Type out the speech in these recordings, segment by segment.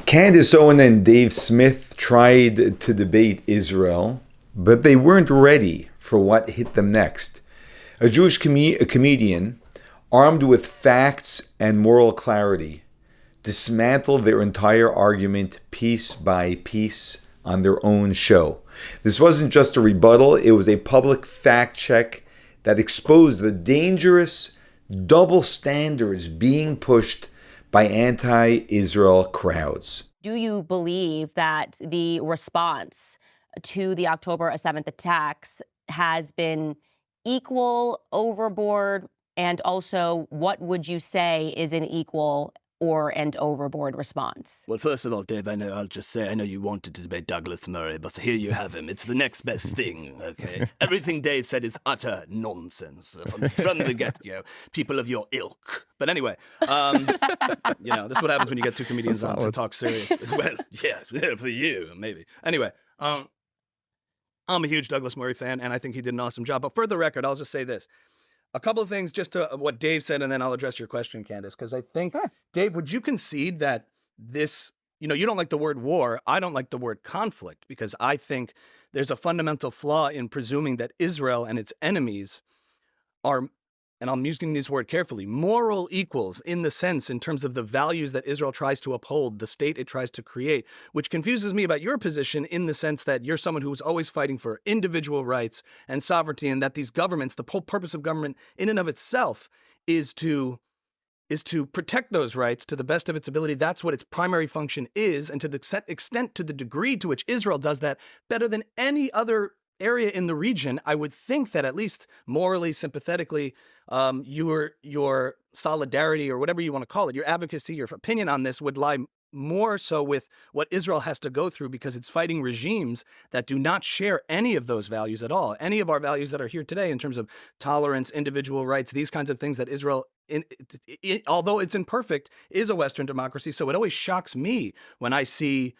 Candace Owens and Dave Smith tried to debate Israel, but they weren't ready for what hit them next. A Jewish comedian, armed with facts and moral clarity, dismantled their entire argument piece by piece on their own show. This wasn't just a rebuttal, it was a public fact check that exposed the dangerous double standards being pushed by anti-Israel crowds. Do you believe that the response to the October 7th attacks has been equal, overboard, and also what would you say is an equal and overboard response? Well, first of all, Dave, I'll just say, I know you wanted to debate Douglas Murray, but here you have him. It's the next best thing, okay? Everything Dave said is utter nonsense from the get-go. People of your ilk. But anyway, this is what happens when you get two comedians on to talk serious. Well, yes, for you, maybe. Anyway, I'm a huge Douglas Murray fan, and I think he did an awesome job. But for the record, I'll just say this. A couple of things just to what Dave said, and then I'll address your question, Candace, because I think, sure. Dave, would you concede that this, you don't like the word war, I don't like the word conflict, because I think there's a fundamental flaw in presuming that Israel and its enemies are, and I'm using this word carefully, moral equals in the sense in terms of the values that Israel tries to uphold, the state it tries to create, which confuses me about your position in the sense that you're someone who's always fighting for individual rights and sovereignty, and that these governments, the whole purpose of government in and of itself is to protect those rights to the best of its ability. That's what its primary function is, and to the extent, to the degree to which Israel does that better than any other area in the region, I would think that at least morally, sympathetically, your solidarity, or whatever you want to call it, your advocacy, your opinion on this would lie more so with what Israel has to go through, because it's fighting regimes that do not share any of those values at all. Any of our values that are here today in terms of tolerance, individual rights, these kinds of things that Israel, although it's imperfect, is a Western democracy. So it always shocks me when I see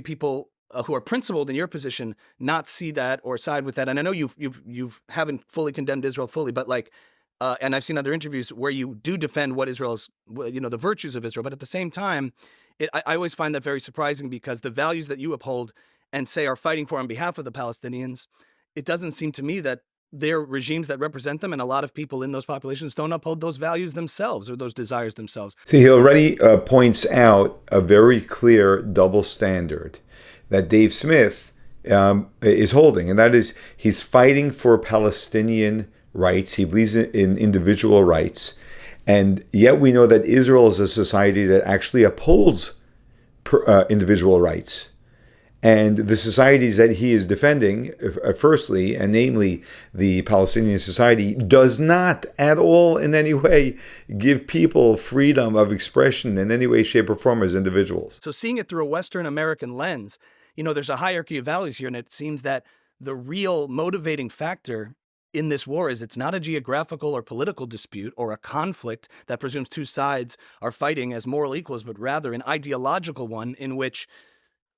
people who are principled in your position not see that or side with that. And I know you haven't fully condemned Israel fully, but and I've seen other interviews where you do defend what Israel's, the virtues of Israel. But at the same time, I always find that very surprising, because the values that you uphold and say are fighting for on behalf of the Palestinians, it doesn't seem to me that they're regimes that represent them, and a lot of people in those populations don't uphold those values themselves or those desires themselves. See, he already points out a very clear double standard that Dave Smith is holding, and that is he's fighting for Palestinian rights. He believes in individual rights, and yet we know that Israel is a society that actually upholds individual rights. And the societies that he is defending, firstly, and namely the Palestinian society, does not at all in any way give people freedom of expression in any way, shape, or form as individuals. So seeing it through a Western American lens, there's a hierarchy of values here, and it seems that the real motivating factor in this war is it's not a geographical or political dispute or a conflict that presumes two sides are fighting as moral equals, but rather an ideological one in which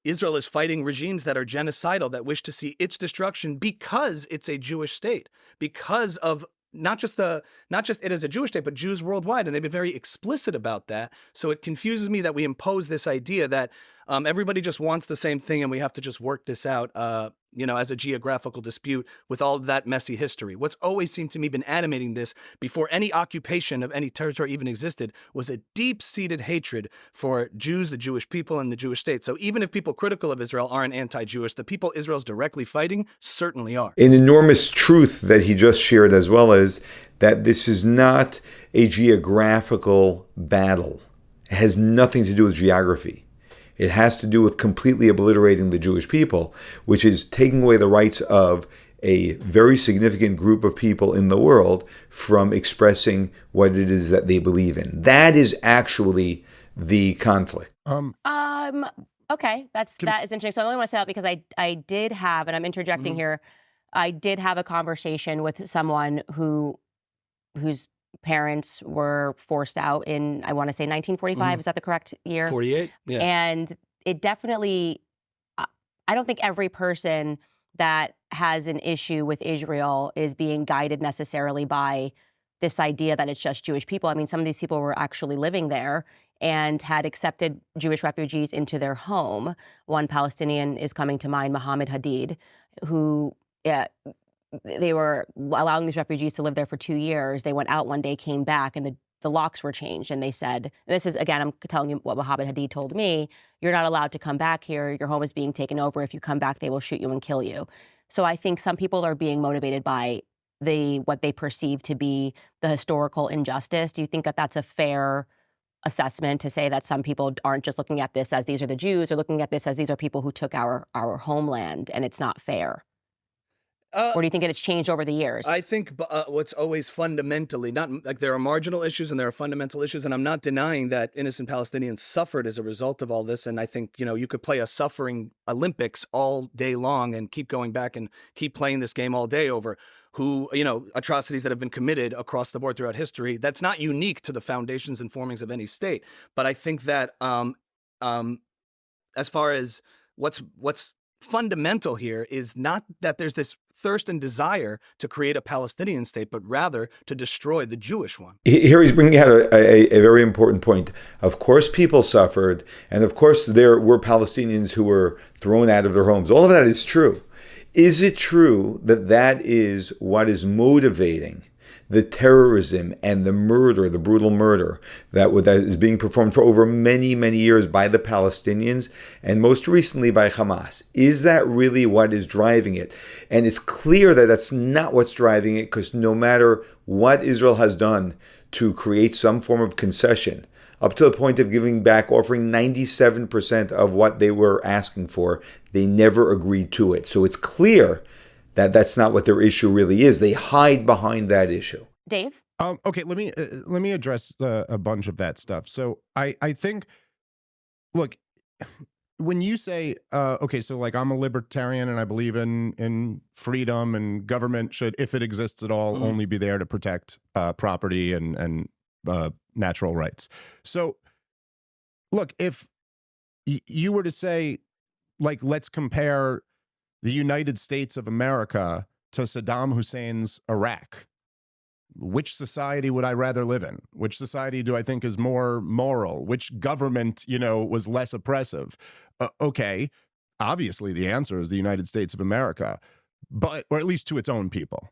Israel is fighting regimes that are genocidal, that wish to see its destruction because it's a Jewish state, because of not just it as a Jewish state, but Jews worldwide. And they've been very explicit about that. So it confuses me that we impose this idea that everybody just wants the same thing and we have to just work this out, as a geographical dispute with all of that messy history. What's always seemed to me been animating this before any occupation of any territory even existed was a deep-seated hatred for Jews, the Jewish people, and the Jewish state. So even if people critical of Israel aren't anti-Jewish, the people Israel's directly fighting certainly are. An enormous truth that he just shared as well is that this is not a geographical battle. It has nothing to do with geography. It has to do with completely obliterating the Jewish people, which is taking away the rights of a very significant group of people in the world from expressing what it is that they believe in. That is actually the conflict. Okay, that is interesting. So I only want to say that because I did have, and I'm interjecting here, I did have a conversation with someone whose parents were forced out in, I want to say 1945. Is that the correct year? 48, yeah. And it definitely, I don't think every person that has an issue with Israel is being guided necessarily by this idea that it's just Jewish people. I mean, some of these people were actually living there and had accepted Jewish refugees into their home. One Palestinian is coming to mind, Mohammed Hadid, who they were allowing these refugees to live there for 2 years. They went out one day, came back, and the locks were changed. And they said, this is, again, I'm telling you what Mohammed Hadid told me, you're not allowed to come back here. Your home is being taken over. If you come back, they will shoot you and kill you. So I think some people are being motivated by what they perceive to be the historical injustice. Do you think that that's a fair assessment to say that some people aren't just looking at this as these are the Jews, or looking at this as these are people who took our homeland and it's not fair? Or do you think it's changed over the years? I think what's always fundamentally, not like there are marginal issues and there are fundamental issues, and I'm not denying that innocent Palestinians suffered as a result of all this. And I think, you could play a suffering Olympics all day long and keep going back and keep playing this game all day over atrocities that have been committed across the board throughout history. That's not unique to the foundations and formings of any state. But I think that as far as what's fundamental here is not that there's this thirst and desire to create a Palestinian state, but rather to destroy the Jewish one. Here he's bringing out a very important point. Of course, people suffered, and of course, there were Palestinians who were thrown out of their homes. All of that is true. Is it true that that is what is motivating the terrorism and the murder, the brutal murder that is being performed for over many, many years by the Palestinians and most recently by Hamas? Is that really what is driving it? And it's clear that that's not what's driving it, because no matter what Israel has done to create some form of concession, up to the point of giving back, offering 97% of what they were asking for, they never agreed to it. So it's clear that that's not what their issue really is. They hide behind that issue. Dave? Okay, let me address a bunch of that stuff. So I think, look, when you say, okay, so like I'm a libertarian and I believe in freedom, and government should, if it exists at all, only be there to protect property and natural rights. So look, if you were to say, like, let's compare the United States of America to Saddam Hussein's Iraq, which society would I rather live in? Which society do I think is more moral? Which government, was less oppressive? Okay, obviously the answer is the United States of America, or at least to its own people.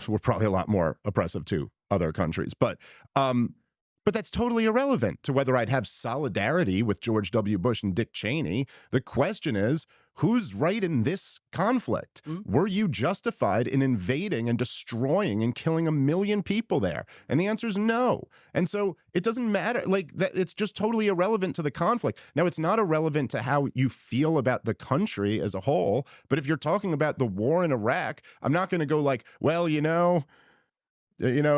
We're probably a lot more oppressive to other countries, but that's totally irrelevant to whether I'd have solidarity with George W. Bush and Dick Cheney. The question is, who's right in this conflict? Were you justified in invading and destroying and killing 1 million people there? And the answer is no. And so it doesn't matter. Like, that, it's just totally irrelevant to the conflict. Now, it's not irrelevant to how you feel about the country as a whole. But if you're talking about the war in Iraq, I'm not going to go like, well,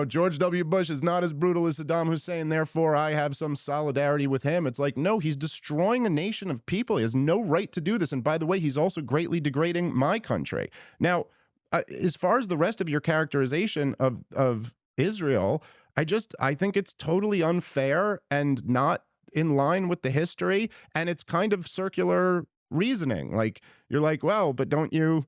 George W. Bush is not as brutal as Saddam Hussein, therefore I have some solidarity with him. It's like, no, he's destroying a nation of people. He has no right to do this. And by the way, he's also greatly degrading my country. Now, as far as the rest of your characterization of Israel, I think it's totally unfair and not in line with the history. And it's kind of circular reasoning. Like, you're like, well, but don't you...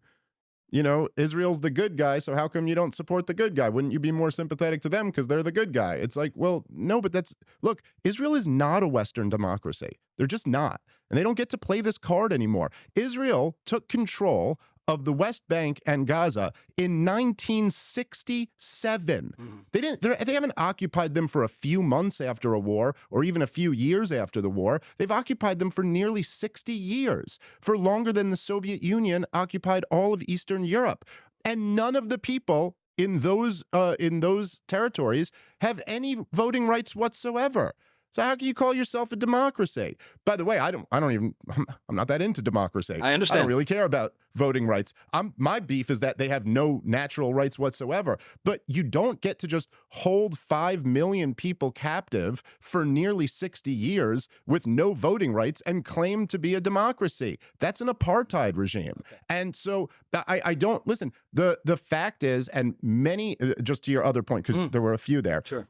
Israel's the good guy, so how come you don't support the good guy? Wouldn't you be more sympathetic to them because they're the good guy? It's like, well, no, but look, Israel is not a Western democracy. They're just not. And they don't get to play this card anymore. Israel took control of the West Bank and Gaza in 1967. They haven't occupied them for a few months after a war or even a few years after the war. They've occupied them for nearly 60 years, for longer than the Soviet Union occupied all of Eastern Europe. And none of the people in those territories have any voting rights whatsoever. So how can you call yourself a democracy? By the way, I'm not that into democracy. I understand. I don't really care about voting rights. My beef is that they have no natural rights whatsoever. But you don't get to just hold 5 million people captive for nearly 60 years with no voting rights and claim to be a democracy. That's an apartheid regime. Okay. And so I don't, listen, the fact is, and many, just to your other point, because there were a few there. Sure.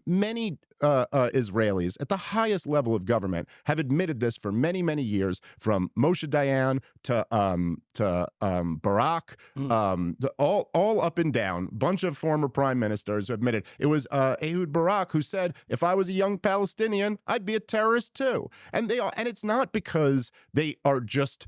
Many Israelis at the highest level of government have admitted this for many, many years, from Moshe Dayan to Barak, all up and down, bunch of former prime ministers who admitted. It was Ehud Barak who said, if I was a young Palestinian, I'd be a terrorist too. And it's not because they are just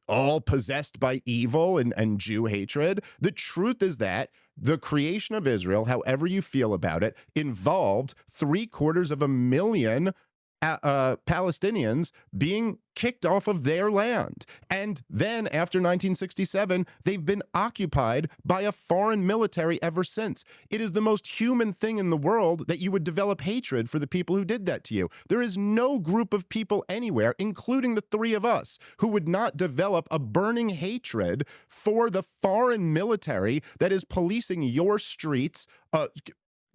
all possessed by evil and Jew hatred. The truth is that the creation of Israel, however you feel about it, involved 750,000 Palestinians being kicked off of their land. And then after 1967, they've been occupied by a foreign military ever since. It is the most human thing in the world that you would develop hatred for the people who did that to you. There is no group of people anywhere, including the three of us, who would not develop a burning hatred for the foreign military that is policing your streets,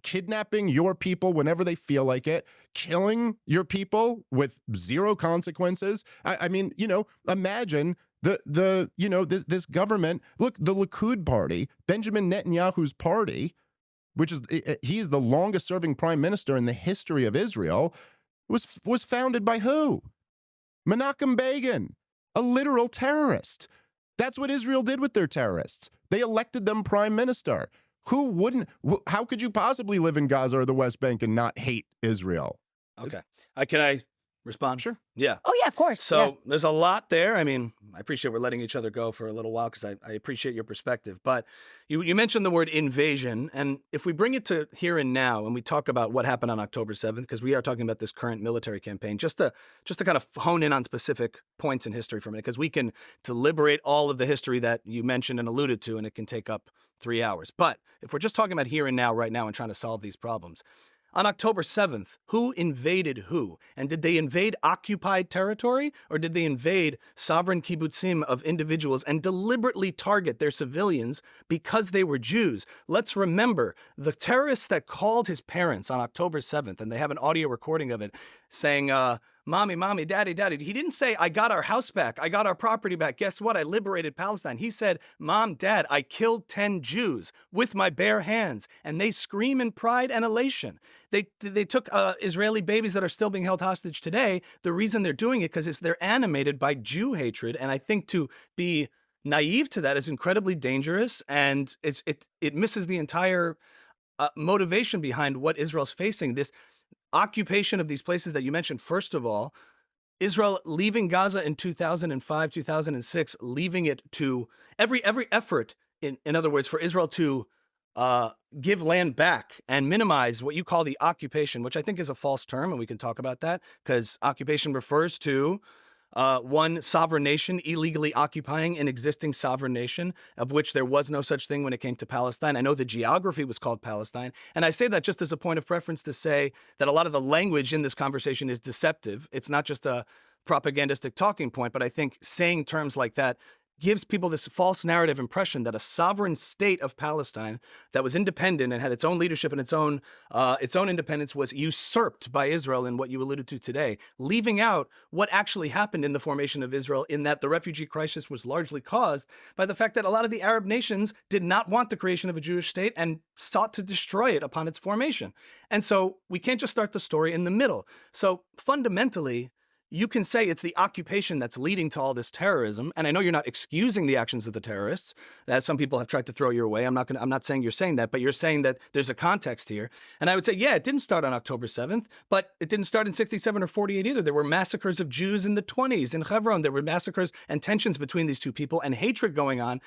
kidnapping your people whenever they feel like it, killing your people with zero consequences. I mean, imagine this government. Look, the Likud party, Benjamin Netanyahu's party, which is he is the longest serving prime minister in the history of Israel, was founded by who? Menachem Begin, a literal terrorist. That's what Israel did with their terrorists. They elected them prime minister. Who wouldn't? How could you possibly live in Gaza or the West Bank and not hate Israel? Okay. Can I respond? Sure. Yeah. Oh, yeah, of course. So there's a lot there. I mean, I appreciate we're letting each other go for a little while because I appreciate your perspective. But you mentioned the word invasion. And if we bring it to here and now and we talk about what happened on October 7th, because we are talking about this current military campaign, just to kind of hone in on specific points in history for a minute, because we can deliberate all of the history that you mentioned and alluded to, and it can take up 3 hours. But if we're just talking about here and now, right now, and trying to solve these problems, on October 7th, who invaded who? And did they invade occupied territory, or did they invade sovereign kibbutzim of individuals and deliberately target their civilians because they were Jews? Let's remember the terrorists that called his parents on October 7th, and they have an audio recording of it, saying, Mommy, mommy, daddy, daddy. He didn't say, I got our house back. I got our property back. Guess what? I liberated Palestine. He said, Mom, Dad, I killed 10 Jews with my bare hands. And they scream in pride and elation. They took Israeli babies that are still being held hostage today. The reason they're doing it because they're animated by Jew hatred. And I think to be naive to that is incredibly dangerous. And it misses the entire motivation behind what Israel's facing. This occupation of these places that you mentioned. First of all, Israel leaving Gaza in 2005, 2006, leaving it to every effort, in other words, for Israel to give land back and minimize what you call the occupation, which I think is a false term, and we can talk about that, because occupation refers to one sovereign nation illegally occupying an existing sovereign nation, of which there was no such thing when it came to Palestine. I know the geography was called Palestine, and I say that just as a point of preference to say that a lot of the language in this conversation is deceptive. It's not just a propagandistic talking point, but I think saying terms like that gives people this false narrative impression that a sovereign state of Palestine that was independent and had its own leadership and its own independence was usurped by Israel in what you alluded to today, leaving out what actually happened in the formation of Israel, in that the refugee crisis was largely caused by the fact that a lot of the Arab nations did not want the creation of a Jewish state and sought to destroy it upon its formation. And so we can't just start the story in the middle. So fundamentally, you can say it's the occupation that's leading to all this terrorism. And I know you're not excusing the actions of the terrorists, as some people have tried to throw your way. I'm not saying you're saying that, but you're saying that there's a context here. And I would say, yeah, it didn't start on October 7th, but it didn't start in 67 or 48 either. There were massacres of Jews in the 20s in Hebron. There were massacres and tensions between these two people and hatred going on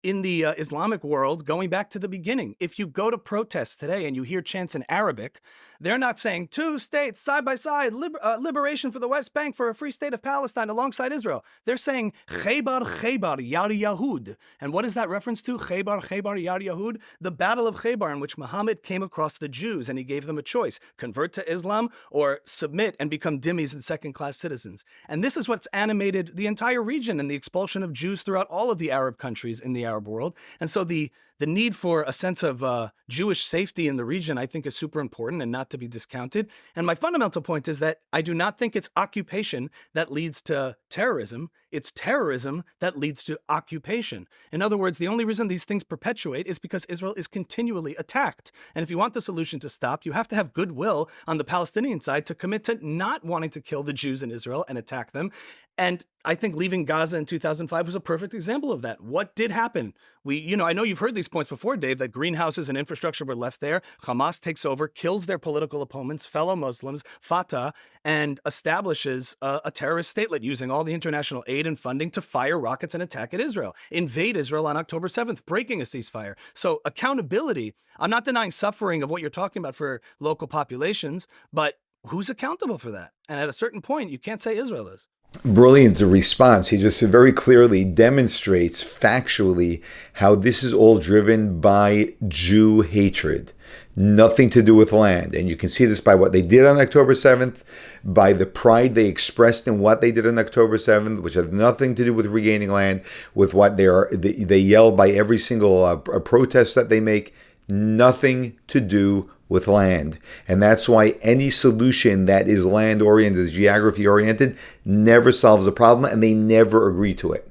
in the Islamic world going back to the beginning. If you go to protests today and you hear chants in Arabic, they're not saying two states side by side, liberation for the West Bank for a free state of Palestine alongside Israel. They're saying Khaybar, Khaybar, Yar Yahud. And what is that reference to? Khaybar, Khaybar, Yar Yahud? The Battle of Khaybar, in which Muhammad came across the Jews and he gave them a choice: convert to Islam or submit and become dhimmis and second-class citizens. And this is what's animated the entire region and the expulsion of Jews throughout all of the Arab countries in the Arab world. And so the the need for a sense of Jewish safety in the region, I think, is super important and not to be discounted. And my fundamental point is that I do not think it's occupation that leads to terrorism. It's terrorism that leads to occupation. In other words, the only reason these things perpetuate is because Israel is continually attacked. And if you want the solution to stop, you have to have goodwill on the Palestinian side to commit to not wanting to kill the Jews in Israel and attack them. And I think leaving Gaza in 2005 was a perfect example of that. What did happen? I know you've heard these points before, Dave, that greenhouses and infrastructure were left there. Hamas takes over, kills their political opponents, fellow Muslims, Fatah, and establishes a terrorist statelet using all the international aid and funding to fire rockets and attack at Israel, invade Israel on October 7th, breaking a ceasefire. So accountability, I'm not denying suffering of what you're talking about for local populations, but who's accountable for that? And at a certain point, you can't say Israel is. Brilliant response. He just very clearly demonstrates factually how this is all driven by Jew hatred, nothing to do with land. And you can see this by what they did on October 7th, by the pride they expressed in what they did on October 7th, which has nothing to do with regaining land, with what they yell by every single protest that they make, nothing to do with land. And that's why any solution that is land oriented, is geography oriented, never solves the problem, and they never agree to it,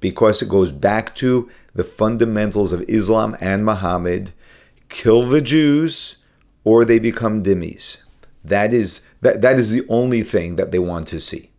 because it goes back to the fundamentals of Islam and Muhammad: kill the Jews or they become dhimmis. That is the only thing that they want to see.